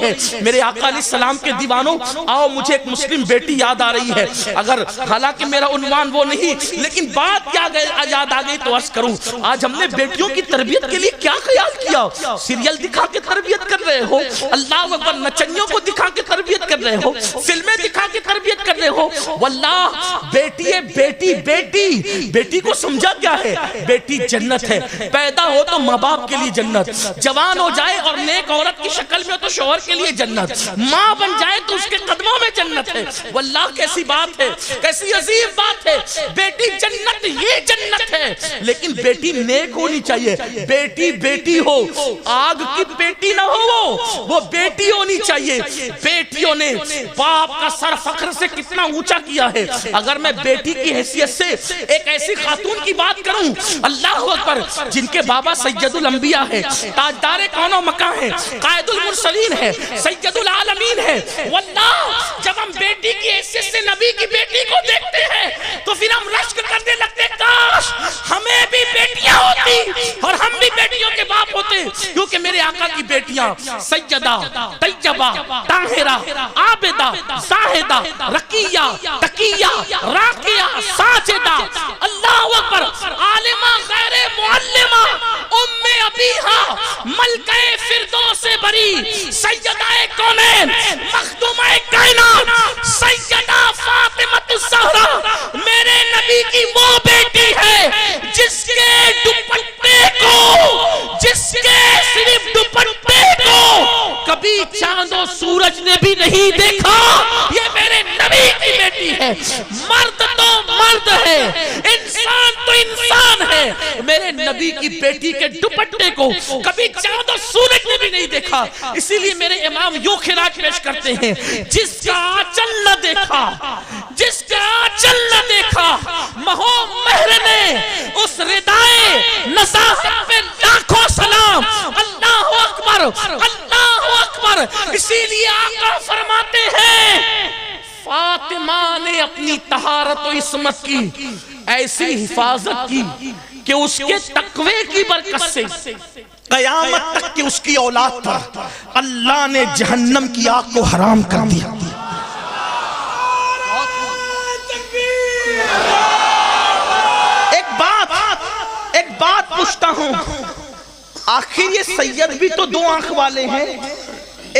ہے۔ میرے آقا علیہ السلام کے دیوانوں، آؤ مجھے ایک مسلم بیٹی یاد آ رہی ہے، اگر حالانکہ میرا عنوان وہ نہیں، لیکن بات یاد آ گئی تو عرض کروں، آج ہم نے بیٹیوں کی تربیت کے لیے کیا خیال کیا؟ سیریل دکھا کے تربیت کر رہے ہو، اللہ اکبر، نچنیوں کو دکھا کے تربیت کر رہے ہو، فلمیں دکھا کے تربیت کر رہے ہو۔ واللہ بیٹی ہے، بیٹی بیٹی بیٹی کو سمجھا کیا ہے؟ بیٹی جنت ہے، پیدا ہو تو ماں باپ کے لیے جنت، جوان ہو جائے اور نیک عورت کی شکل میں ہو تو شوہر کے لیے جنت، ماں بن جائے تو اس کے قدموں میں جنت ہے۔ واللہ کیسی بات ہے، کیسی عظیم بات ہے، بیٹی جنت، یہ جنت ہے، لیکن بیٹی نیک ہونی چاہیے، بیٹی بیٹی ہو، آگ کی بیٹی نہ ہو، وہ بیٹی ہونی چاہیے۔ بیٹیوں نے باپ کا سر فخر سے کتنا اونچا کیا ہے۔ اگر میں بیٹی کی حیثیت سے ایک ایسی خاتون کی بات کروں، اللہ اکبر، جن کے بابا سید الانبیاء ہے، تاجدار کون و مکان ہے، قائد المرسلین ہے، سید العالمین ہے، واللہ جب ہم بیٹی کی حیثیت سے نبی کی بیٹی کو دیکھتے ہیں تو پھر ہم رشک کرنے لگتے، کاش ہمیں بھی بیٹیاں ہوتی اور ہم بھی بیٹیوں کے باپ ہوتے، کیونکہ میرے آقا کی بیٹیاں سیدہ، طیبہ، طاہرہ، عابدہ، زاہدہ، رقیہ، تقیہ، راقیہ، ساجدہ، اللہ اکبر، عالمہ غیر معلمہ، ام ابیہا، ملکہ فردوس بری، سیدہ کونین، مخدومہ کائنات، سیدہ فاطمہ الزہرا، میرے نبی کی وہ بیٹی ہے جس کے دوپٹے کو، جس کے صرف دوپٹے کو کبھی چاند و سورج نے بھی نہیں دیکھا، یہ میرے نبی کی بیٹی ہے۔ مرد تو مرد ہے، انسان تو انسان ہے، میرے نبی کی بیٹی کے دوپٹے کو کبھی چاند و سورج نے بھی نہیں دیکھا۔ اسی لیے میرے امام یوں خراج پیش کرتے ہیں، جس کا آنچل نہ دیکھا، جس کا آنچل نہ دیکھا، مہو مہر نے اس ردائے نزاہت پہ لاکھوں سلام، اللہ اکبر، اللہ اکبر۔ اسی لیے آقا فرماتے ہیں، فاطمہ نے اپنی طہارت و عصمت کی ایسی حفاظت کی کہ اس کے تقوی کی برکت سے قیامت تک کہ اس کی اولاد پر اللہ نے جہنم کی آگ کو حرام کر دیا۔ ایک بات پوچھتا ہوں، آخر یہ سید بھی تو دو آنکھ والے ہیں،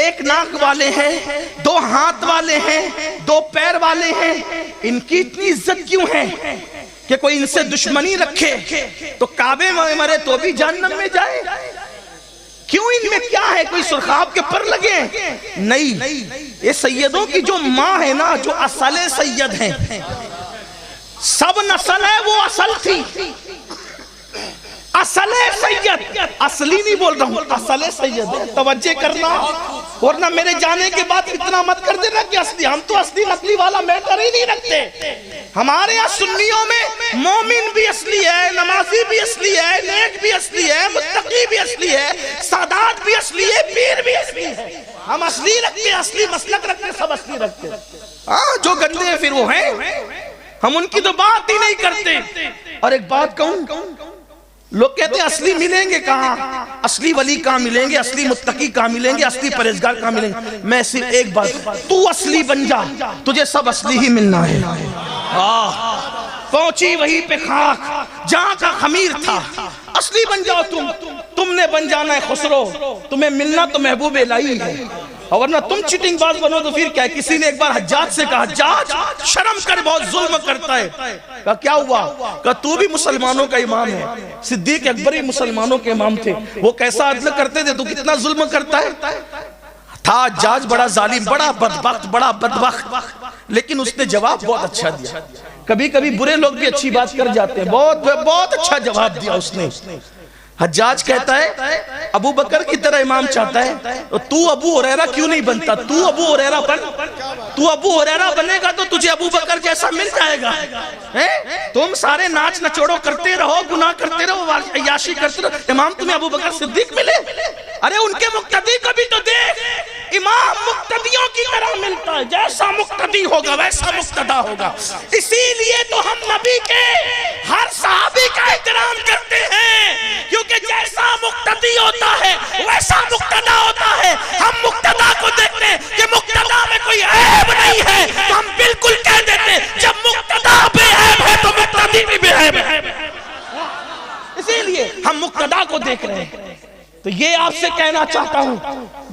ایک ناک والے ہیں، دو ہاتھ والے ہیں، دو پیر والے ہیں، ان کی اتنی عزت کیوں ہے کہ کوئی ان سے دشمنی رکھے تو کعبے میں مرے تو بھی جہنم میں جائے؟ کیوں ان میں کیا ہے؟ کوئی سرخاب کے پر لگے؟ نہیں، یہ سیدوں کی جو ماں ہے نا، جو اصل سید ہیں، سب نسل ہے وہ اصل تھی، اصل سید، اصلی نہیں بول رہا ہوں، اصل سید ہے، توجہ کرنا، ورنہ میرے جانے کے بعد اتنا مت کر دینا کہ اصلی، ہم تو اصلی نقلی والا میٹر ہی نہیں رکھتے۔ ہمارے یہاں سنیوں میں مومن بھی اصلی ہے، نمازی بھی اصلی ہے، نیک بھی اصلی ہے، متقی بھی اصلی ہے، سادات بھی اصلی ہے، پیر بھی اصلی ہے، ہم اصلی رکھتے ہیں، اصلی مسلک رکھتے ہیں، سب اصلی رکھتے ہیں۔ ہاں جو گندے ہیں پھر وہ ہیں، ہم ان کی تو بات ہی نہیں کرتے۔ اور ایک بات کہوں، لوگ کہتے ہیں اصلی ملیں گے کہاں، اصلی ولی کہاں ملیں گے، اصلی متقی کہاں ملیں گے، اصلی پرہیزگار کہاں ملیں گے؟ میں صرف ایک بات، تو اصلی بن جا، تجھے سب اصلی ہی ملنا ہے۔ پہنچی وہیں پہ خاک جہاں کا خمیر تھا، اصلی بن جاؤ تم نے بن جانا ہے خسرو، تمہیں ملنا تو محبوب الہی ہے، اور ورنہ تم چیٹنگ باز بنو تو پھر کیا ہے؟ کسی نے ایک بار حجاج سے کہا، حجاج شرم کر، بہت ظلم کرتا ہے۔ کہا کیا ہوا؟ کہا تو بھی مسلمانوں کا امام ہے، صدیق اکبر ہی مسلمانوں کے امام تھے، وہ کیسا عدل کرتے تھے، تو کتنا ظلم کرتا ہے؟ تھا حجاج بڑا ظالم، بڑا بدبخت، بڑا بدبخت، لیکن اس نے جواب بہت اچھا دیا۔ کبھی کبھی برے لوگ بھی اچھی بات کر جاتے ہیں، بہت اچھا جواب دیا اس نے۔ حجاج کہتا ہے ابو بکر کی طرح امام چاہتا ہے تو ابو ہریرہ کیوں نہیں بنتا؟ تو ابو ہریرہ بن، تو ابو ہریرہ بنے گا تو تجھے ابو بکر جیسا مل جائے گا۔ تم سارے ناچ نچوڑو کرتے رہو، گناہ کرتے رہو، عیاشی کرتے رہو، امام تمہیں ابو بکر صدیق ملے؟ ارے ان کے مقتدی کو بھی تو دیکھ، امام مقتدیوں کی طرح ملتا ہے، جیسا مقتدی ہوگا ویسا مقتدا ہوگا۔ اسی لیے تو ہم نبی کے ہر صحابی کا احترام کرتے ہیں، کیونکہ جیسا مقتدی ہوتا ہے ویسا مقتدا ہوتا ہے۔ ہم مقتدا کو تو یہ آپ سے کہنا چاہتا ہوں،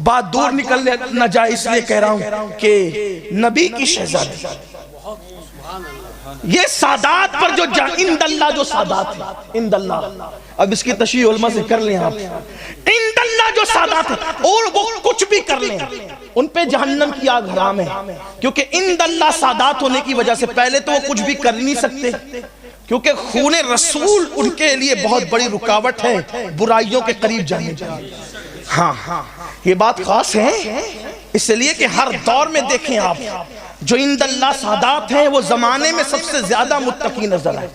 بات دور نکل نہ جائے اس لیے کہہ رہا ہوں کہ نبی کی شہزادی، یہ سادات پر جو اند اللہ جو سادات ہے، اند اللہ، اب اس کی تشریح علماء سے کر لیں آپ، اند اللہ جو سادات ہے اور وہ کچھ بھی کر لیں ان پہ جہنم کی آگ حرام ہے، کیونکہ اند اللہ سادات ہونے کی وجہ سے پہلے تو وہ کچھ بھی کر نہیں سکتے، کیونکہ خون رسول ان کے لیے بہت بڑی رکاوٹ ہے برائیوں کے قریب جانے جانے۔ ہاں یہ بات خاص ہے، اس لیے کہ ہر دور میں دیکھیں آپ، جو اند اللہ سادات ہیں وہ زمانے میں سب سے زیادہ متقی نظر آئے۔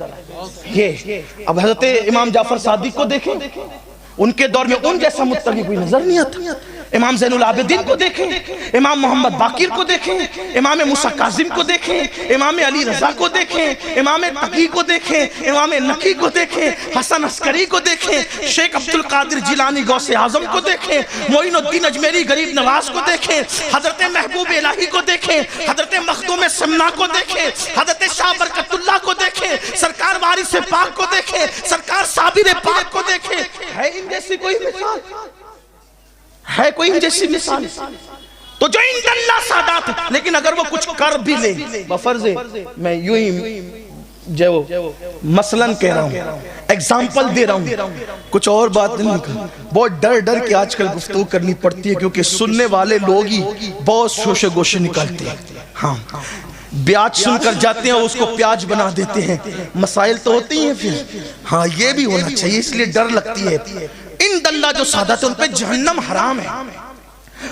یہ اب حضرت امام جعفر صادق کو دیکھیں، ان کے دور میں ان جیسا متقی کوئی نظر نہیں آتا۔ امام زین العابدین کو دیکھیں، امام محمد باقر کو دیکھیں، امام موسیٰ کاظم کو دیکھیں، امام علی رضا کو دیکھیں، امام تقی کو دیکھیں، امام نقی کو دیکھیں، حسن عسکری کو دیکھیں، شیخ عبدالقادر جیلانی غوث اعظم کو دیکھیں، معین الدین اجمیری غریب نواز کو دیکھیں، حضرت محبوب الہی کو دیکھیں، حضرت مخدوم سمنا کو دیکھیں، حضرت شاہ برکت اللہ کو دیکھیں، سرکار وارث پاک کو دیکھیں، سرکار صابر پاک کو دیکھیں۔ ہے ان جیسی کوئی مثال؟ ہے کوئی ان جیسی مثال؟ تو جو اند اللہ سادات ہے، لیکن اگر وہ کچھ کر بھی لے بفرض میں یوں ہی جو مثلاً کہہ رہا ہوں، ایگزامپل دے رہا ہوں، کچھ اور بات نہیں کہا، بہت ڈر کے آج کل گفتگو کرنی پڑتی ہے کیونکہ سننے والے لوگ ہی بہت شوشے گوشے نکالتے ہیں۔ ہاں بیاج سن کر جاتے ہیں اور اس کو پیاج بنا دیتے ہیں، مسائل تو ہوتی ہیں پھر۔ ہاں یہ بھی ہونا چاہیے، اس لیے ڈر لگتی ہے۔ اند اللہ جو سادات ہیں ان پہ جہنم حرام ہے،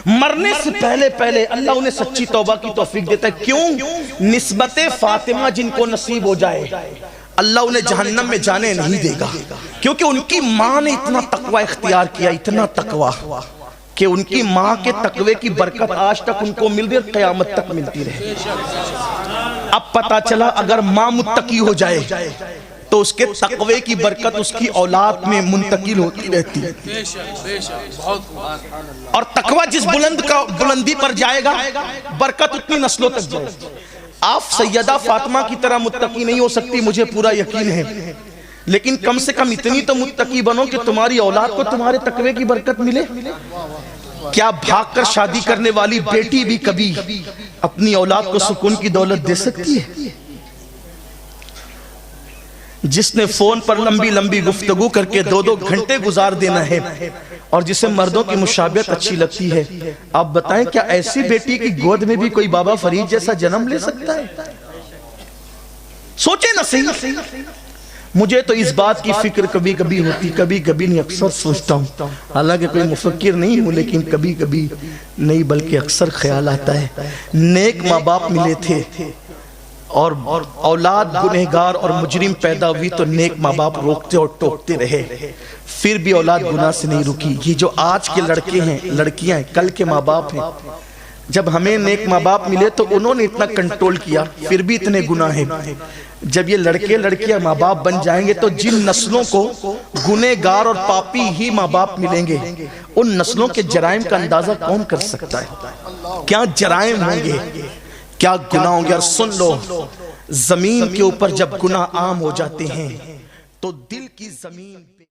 مرنے سے پہلے اللہ انہیں سچی توبہ کی توفیق دیتا ہے۔ کیوں؟ نسبت فاطمہ جن کو نصیب ہو جائے اللہ انہیں جہنم میں جانے نہیں دے گا، کیونکہ ان کی ماں نے اتنا تقوی اختیار کیا، اتنا تقوی کہ ان کی ماں کے تقوی کی برکت آج تک ان کو مل رہی اور قیامت تک ملتی رہے۔ اب پتا چلا اگر ماں متقی ہو جائے تو اس کے تقوی کی برکت اس کی اولاد میں منتقل ہوتی رہتی ہے، اور تقوی جس بلندی پر جائے گا برکت اتنی نسلوں تک جائے گی۔ آپ سیدہ فاطمہ کی طرح متقی نہیں ہو سکتی، مجھے پورا یقین ہے، لیکن کم سے کم اتنی تو متقی بنو کہ تمہاری اولاد کو تمہارے تقوی کی برکت ملے۔ کیا بھاگ کر شادی کرنے والی بیٹی بھی کبھی اپنی اولاد کو سکون کی دولت دے سکتی ہے؟ جس نے فون پر لمبی گفتگو کر کے 2 گھنٹے گزار دینا ہے اور جسے مردوں کی مشابہت اچھی لگتی ہے، آپ بتائیں کیا ایسی بیٹی کی گود میں بھی کوئی بابا فرید جیسا جنم لے سکتا ہے؟ سوچیں نہ صحیح۔ مجھے تو اس بات کی فکر کبھی ہوتی، کبھی نہیں، اکثر سوچتا ہوں، حالانکہ کوئی مفکر نہیں ہوں، لیکن کبھی نہیں بلکہ اکثر خیال آتا ہے، نیک ماں باپ ملے تھے اور اولاد گنہگار اور مجرم پیدا ہوئی تو نیک ماں باپ روکتے اور ٹوکتے رہے، پھر بھی اولاد گناہ سے نہیں رکی۔ یہ جو آج کے لڑکے ہیں، لڑکیاں ہیں، کل کے ماں باپ ہیں، جب ہمیں نیک ماں باپ ملے تو انہوں نے اتنا کنٹرول کیا، پھر بھی اتنے گناہ ہیں۔ جب یہ لڑکے لڑکیاں ماں باپ بن جائیں گے تو جن نسلوں کو گنہگار اور پاپی ہی ماں باپ ملیں گے، ان نسلوں کے جرائم کا اندازہ کون کر سکتا ہے؟ کیا جرائم ہوں گے، کیا گناہ ہوں گے؟ اور سن لو، زمین کے اوپر جب گناہ عام ہو جاتے ہیں تو دل کی زمین